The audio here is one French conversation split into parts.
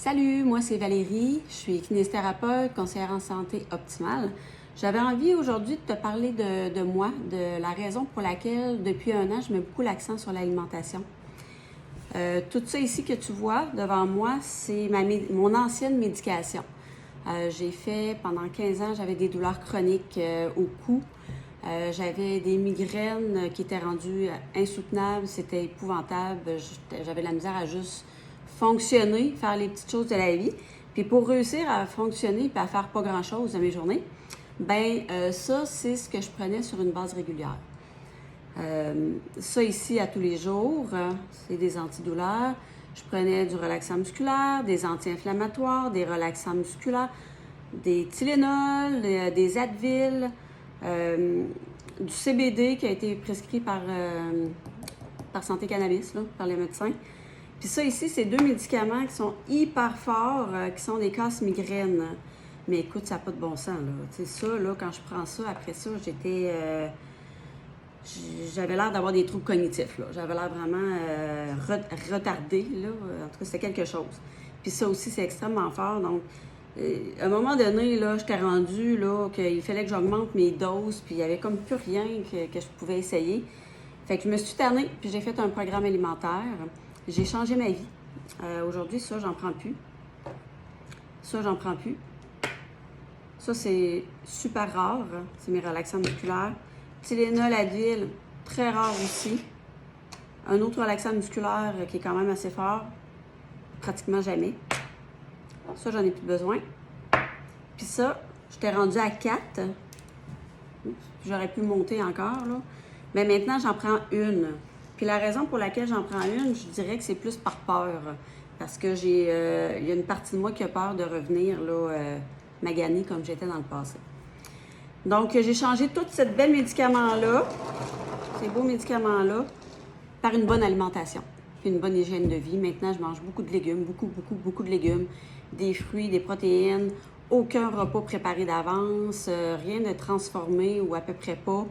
Salut, moi c'est Valérie, je suis kinésithérapeute, conseillère en santé optimale. J'avais envie aujourd'hui de te parler de moi, de la raison pour laquelle depuis un an je mets beaucoup l'accent sur l'alimentation. Tout ça ici que tu vois devant moi, c'est mon ancienne médication. J'ai fait pendant 15 ans, j'avais des douleurs chroniques au cou. J'avais des migraines qui étaient rendues insoutenables, c'était épouvantable. J'avais de la misère à juste fonctionner, faire les petites choses de la vie. Puis pour réussir à fonctionner et à faire pas grand-chose de mes journées, ça, c'est ce que je prenais sur une base régulière. Ça ici, à tous les jours, c'est des antidouleurs. Je prenais du relaxant musculaire, des anti-inflammatoires, des relaxants musculaires, des Tylenol, des Advil, du CBD qui a été prescrit par Santé Cannabis, là, par les médecins. Puis ça ici, c'est 2 médicaments qui sont hyper forts, qui sont des casses migraines. Mais écoute, ça n'a pas de bon sens, là. Tu sais, ça, là, quand je prends ça, après ça, j'avais l'air d'avoir des troubles cognitifs, là. J'avais l'air vraiment retardée, là. En tout cas, c'était quelque chose. Puis ça aussi, c'est extrêmement fort. Donc, à un moment donné, là, j'étais rendue, là, qu'il fallait que j'augmente mes doses, puis il n'y avait comme plus rien que je pouvais essayer. Fait que je me suis tannée, puis j'ai fait un programme alimentaire. J'ai changé ma vie. Aujourd'hui, ça, j'en prends plus. Ça, j'en prends plus. Ça, c'est super rare. C'est mes relaxants musculaires. Tylenol, Advil, très rare aussi. Un autre relaxant musculaire qui est quand même assez fort, pratiquement jamais. Ça, j'en ai plus besoin. Puis ça, j'étais rendue à 4. J'aurais pu monter encore, là. Mais maintenant, j'en prends une. Puis la raison pour laquelle j'en prends une, je dirais que c'est plus par peur. Parce que il y a une partie de moi qui a peur de revenir, là, maganée comme j'étais dans le passé. Donc, j'ai changé tout ce bel médicament-là, ces beaux médicaments-là, par une bonne alimentation, puis une bonne hygiène de vie. Maintenant, je mange beaucoup de légumes, beaucoup de légumes, des fruits, des protéines, aucun repas préparé d'avance, rien de transformé ou à peu près pas.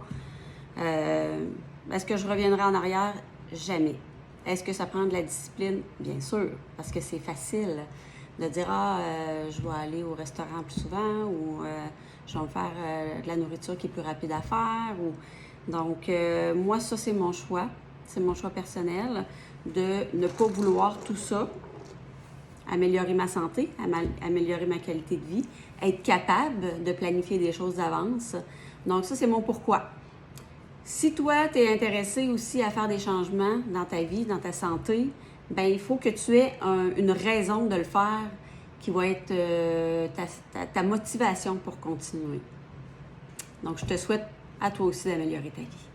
Est-ce que je reviendrai en arrière? Jamais. Est-ce que ça prend de la discipline? Bien sûr, parce que c'est facile de dire je vais aller au restaurant plus souvent ou je vais me faire de la nourriture qui est plus rapide à faire. Donc, moi, ça, c'est mon choix. C'est mon choix personnel de ne pas vouloir tout ça, améliorer ma santé, améliorer ma qualité de vie, être capable de planifier des choses d'avance. Donc, ça, c'est mon pourquoi. Si toi, tu es intéressé aussi à faire des changements dans ta vie, dans ta santé, il faut que tu aies une raison de le faire qui va être ta motivation pour continuer. Donc, je te souhaite à toi aussi d'améliorer ta vie.